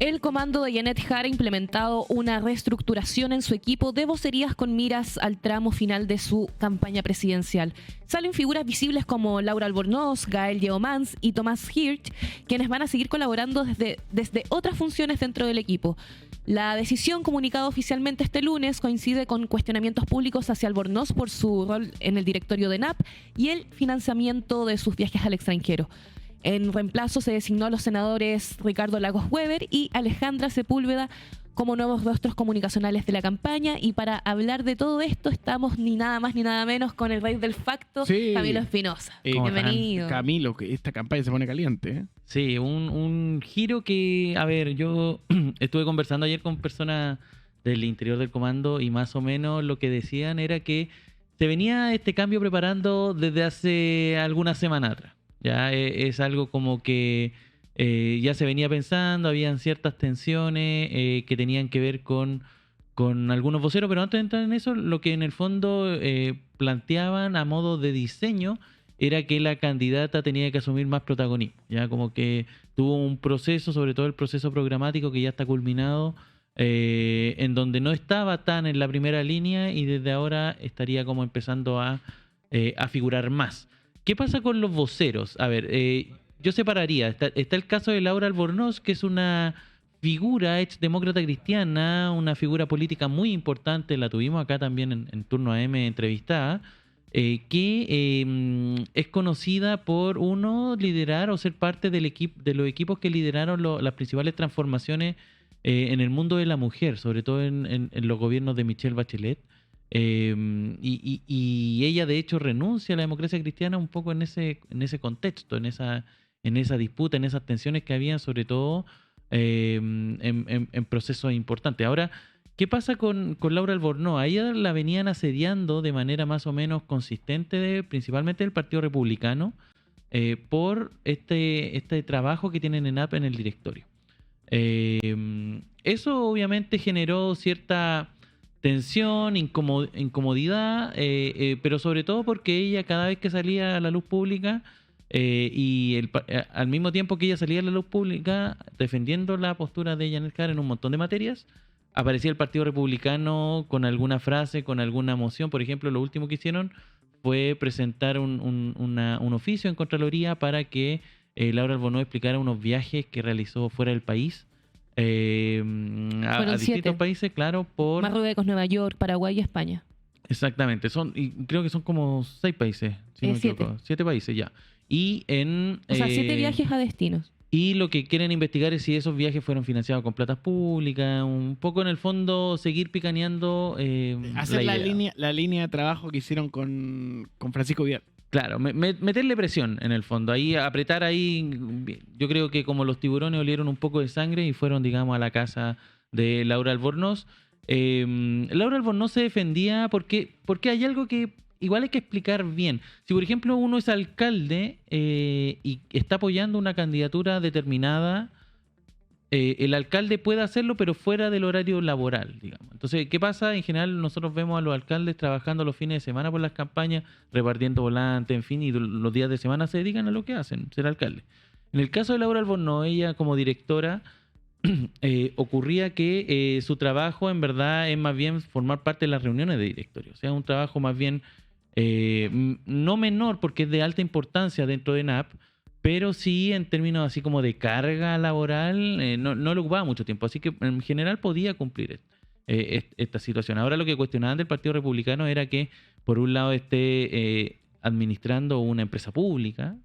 El comando de Janet Jara ha implementado una reestructuración en su equipo de vocerías con miras al tramo final de su campaña presidencial. Salen figuras visibles como Laura Albornoz, Gael Yeomans y Tomás Hirsch, quienes van a seguir colaborando desde otras funciones dentro del equipo. La decisión, comunicada oficialmente este lunes, coincide con cuestionamientos públicos hacia Albornoz por su rol en el directorio de NAP y el financiamiento de sus viajes al extranjero. En reemplazo se designó a los senadores Ricardo Lagos Weber y Alejandra Sepúlveda como nuevos rostros comunicacionales de la campaña. Y para hablar de todo esto estamos ni nada más ni nada menos con el rey del facto, Sí. Camilo Espinosa. Bienvenido. Camilo, que esta campaña se pone caliente, ¿eh? Sí, un giro que, a ver, yo estuve conversando ayer con personas del interior del comando y más o menos lo que decían era que se venía este cambio preparando desde hace algunas semanas atrás. Ya es algo como que ya se venía pensando, habían ciertas tensiones que tenían que ver con algunos voceros, pero antes de entrar en eso, lo que en el fondo planteaban a modo de diseño era que la candidata tenía que asumir más protagonismo, ya como que tuvo un proceso, sobre todo el proceso programático que ya está culminado, en donde no estaba tan en la primera línea y desde ahora estaría como empezando a figurar más. ¿Qué pasa con los voceros? A ver, yo separaría. Está el caso de Laura Albornoz, que es una figura exdemócrata cristiana, una figura política muy importante, la tuvimos acá también en Turno AM entrevistada, que es conocida por liderar o ser parte de los equipos que lideraron las principales transformaciones en el mundo de la mujer, sobre todo en los gobiernos de Michelle Bachelet. Y ella de hecho renuncia a la democracia cristiana un poco en ese contexto, en esa disputa, en esas tensiones que habían, sobre todo en procesos importantes. Ahora, ¿qué pasa con Laura Albornoz? A ella la venían asediando de manera más o menos consistente, principalmente del Partido Republicano, por este trabajo que tienen en NAP en el directorio. Eso obviamente generó cierta tensión, incomodidad, pero sobre todo porque ella cada vez que salía a la luz pública al mismo tiempo que ella salía a la luz pública defendiendo la postura de Janet Jara en un montón de materias, aparecía el Partido Republicano con alguna frase, con alguna moción. Por ejemplo, lo último que hicieron fue presentar un oficio en Contraloría para que Laura Albornoz explicara unos viajes que realizó fuera del país, a distintos países, claro, por Marruecos, Nueva York, Paraguay y España. Exactamente, y creo que son como 6 países, si no me equivoco. 7 países ya. Y 7 viajes a destinos. Y lo que quieren investigar es si esos viajes fueron financiados con platas públicas, un poco en el fondo seguir picaneando hacer la línea de trabajo que hicieron con Francisco Vidal. Claro, meterle presión en el fondo, ahí apretar ahí. Yo creo que como los tiburones olieron un poco de sangre y fueron, digamos, a la casa de Laura Albornoz. Laura Albornoz se defendía porque hay algo que igual hay que explicar bien. Si, por ejemplo, uno es alcalde y está apoyando una candidatura determinada, el alcalde puede hacerlo, pero fuera del horario laboral, digamos. Entonces, ¿qué pasa? En general, nosotros vemos a los alcaldes trabajando los fines de semana por las campañas, repartiendo volantes, en fin, y los días de semana se dedican a lo que hacen, ser alcalde. En el caso de Laura Albornoz, ella como directora, ocurría que su trabajo en verdad es más bien formar parte de las reuniones de directorio. O sea, un trabajo más bien no menor, porque es de alta importancia dentro de NAP, pero sí en términos así como de carga laboral, no le ocupaba mucho tiempo, así que en general podía cumplir esta situación. Ahora lo que cuestionaban del Partido Republicano era que por un lado esté administrando una empresa pública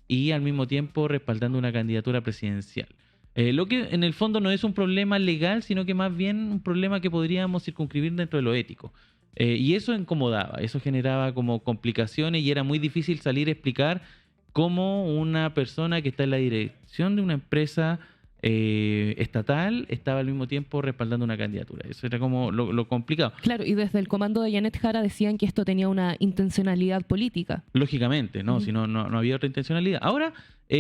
y al mismo tiempo respaldando una candidatura presidencial. Lo que en el fondo no es un problema legal, sino que más bien un problema que podríamos circunscribir dentro de lo ético. Y eso incomodaba, eso generaba como complicaciones y era muy difícil salir a explicar cómo una persona que está en la dirección de una empresa estatal estaba al mismo tiempo respaldando una candidatura. Eso era como lo complicado. Claro, y desde el comando de Janet Jara decían que esto tenía una intencionalidad política. Lógicamente, ¿no? Si no había otra intencionalidad. Ahora,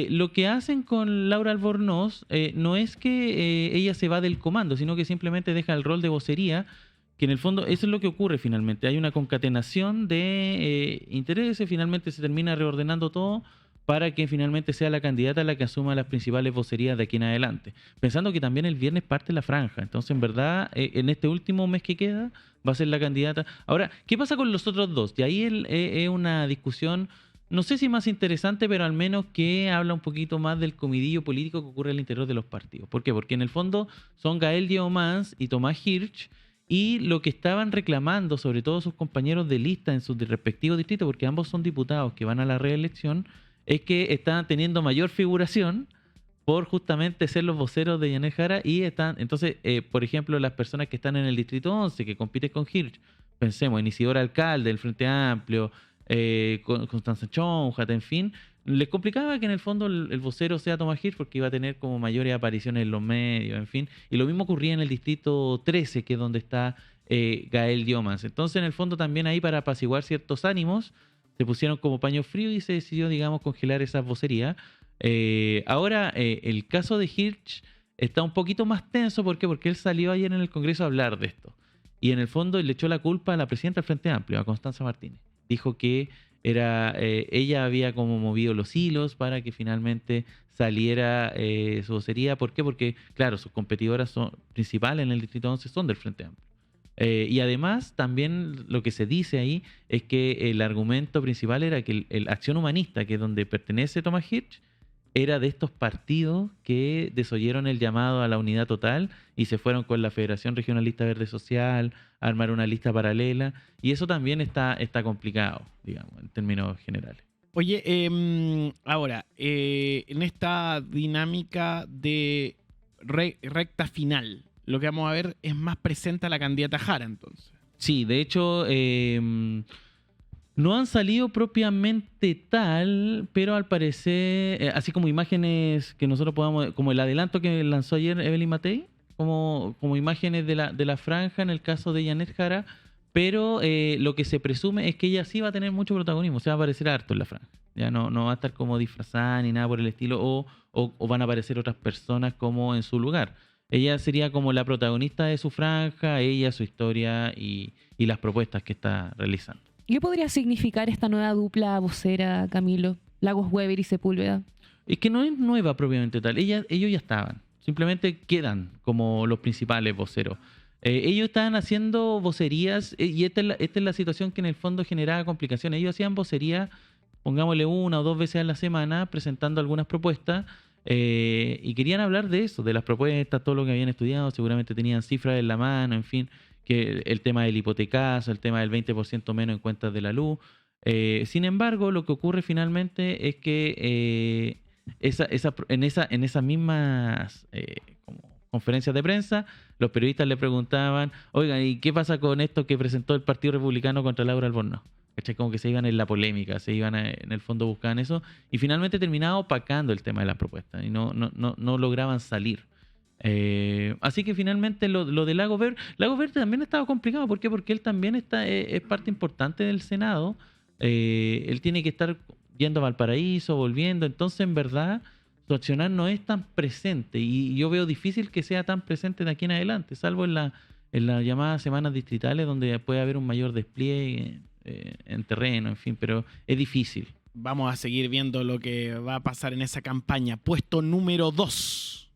lo que hacen con Laura Albornoz no es que ella se va del comando, sino que simplemente deja el rol de vocería, que en el fondo eso es lo que ocurre finalmente. Hay una concatenación de intereses, finalmente se termina reordenando todo para que finalmente sea la candidata la que asuma las principales vocerías de aquí en adelante. Pensando que también el viernes parte la franja. Entonces, en verdad, en este último mes que queda, va a ser la candidata. Ahora, ¿qué pasa con los otros dos? Y ahí es una discusión, no sé si más interesante, pero al menos que habla un poquito más del comidillo político que ocurre al interior de los partidos. ¿Por qué? Porque en el fondo son Gael Diego Mans y Tomás Hirsch, y lo que estaban reclamando, sobre todo sus compañeros de lista en sus respectivos distritos, porque ambos son diputados que van a la reelección, es que están teniendo mayor figuración por justamente ser los voceros de Yanel Jara y están, entonces, por ejemplo, las personas que están en el distrito 11, que compiten con Hirsch, pensemos en Isidora Alcalde, del Frente Amplio, Constanza Chonjat, en fin, les complicaba que en el fondo el vocero sea Tomás Hirsch porque iba a tener como mayores apariciones en los medios, en fin, y lo mismo ocurría en el distrito 13, que es donde está Gael Diomas. Entonces, en el fondo también ahí para apaciguar ciertos ánimos, se pusieron como paño frío y se decidió, digamos, congelar esas vocerías. Ahora, el caso de Hirsch está un poquito más tenso. ¿Por qué? Porque él salió ayer en el Congreso a hablar de esto. Y en el fondo le echó la culpa a la presidenta del Frente Amplio, a Constanza Martínez. Dijo que ella había como movido los hilos para que finalmente saliera su vocería. ¿Por qué? Porque, claro, sus competidoras principales en el Distrito 11 son del Frente Amplio. Y además, también lo que se dice ahí es que el argumento principal era que el Acción Humanista, que es donde pertenece Tomás Hirsch, era de estos partidos que desoyeron el llamado a la unidad total y se fueron con la Federación Regionalista Verde Social a armar una lista paralela. Y eso también está complicado, digamos, en términos generales. Oye, ahora, en esta dinámica de recta final, lo que vamos a ver es más presente a la candidata Jara, entonces. Sí, de hecho, no han salido propiamente tal, pero al parecer, así como imágenes que nosotros podamos, como el adelanto que lanzó ayer Evelyn Matei, como imágenes de la franja en el caso de Yanel Jara, pero lo que se presume es que ella sí va a tener mucho protagonismo, se va a aparecer harto en la franja. Ya no va a estar como disfrazada ni nada por el estilo, o van a aparecer otras personas como en su lugar. Ella sería como la protagonista de su franja, ella, su historia y las propuestas que está realizando. ¿Qué podría significar esta nueva dupla vocera, Camilo? Lagos Weber y Sepúlveda. Es que no es nueva propiamente tal. Ellos ya estaban. Simplemente quedan como los principales voceros. Ellos estaban haciendo vocerías y esta es la situación que en el fondo generaba complicaciones. Ellos hacían vocerías, pongámosle 1 o 2 veces a la semana, presentando algunas propuestas. Y querían hablar de eso, de las propuestas, todo lo que habían estudiado, seguramente tenían cifras en la mano, en fin, que el tema del hipotecazo, el tema del 20% menos en cuentas de la luz. Sin embargo, lo que ocurre finalmente es que en esas mismas como conferencias de prensa, los periodistas le preguntaban, oigan, ¿y qué pasa con esto que presentó el Partido Republicano contra Laura Albornoz? ¿Cachai? Como que se iban en la polémica, se iban en el fondo buscaban eso y finalmente terminaba opacando el tema de la propuesta y no lograban salir. Así que finalmente lo de Lagos Verde también estaba complicado. ¿Por qué? Porque él también es parte importante del Senado. Él tiene que estar yendo a Valparaíso, volviendo. Entonces, en verdad, su accionar no es tan presente y yo veo difícil que sea tan presente de aquí en adelante, salvo en las llamadas semanas distritales donde puede haber un mayor despliegue en terreno, en fin, pero es difícil. Vamos a seguir viendo lo que va a pasar en esa campaña. Puesto número 2.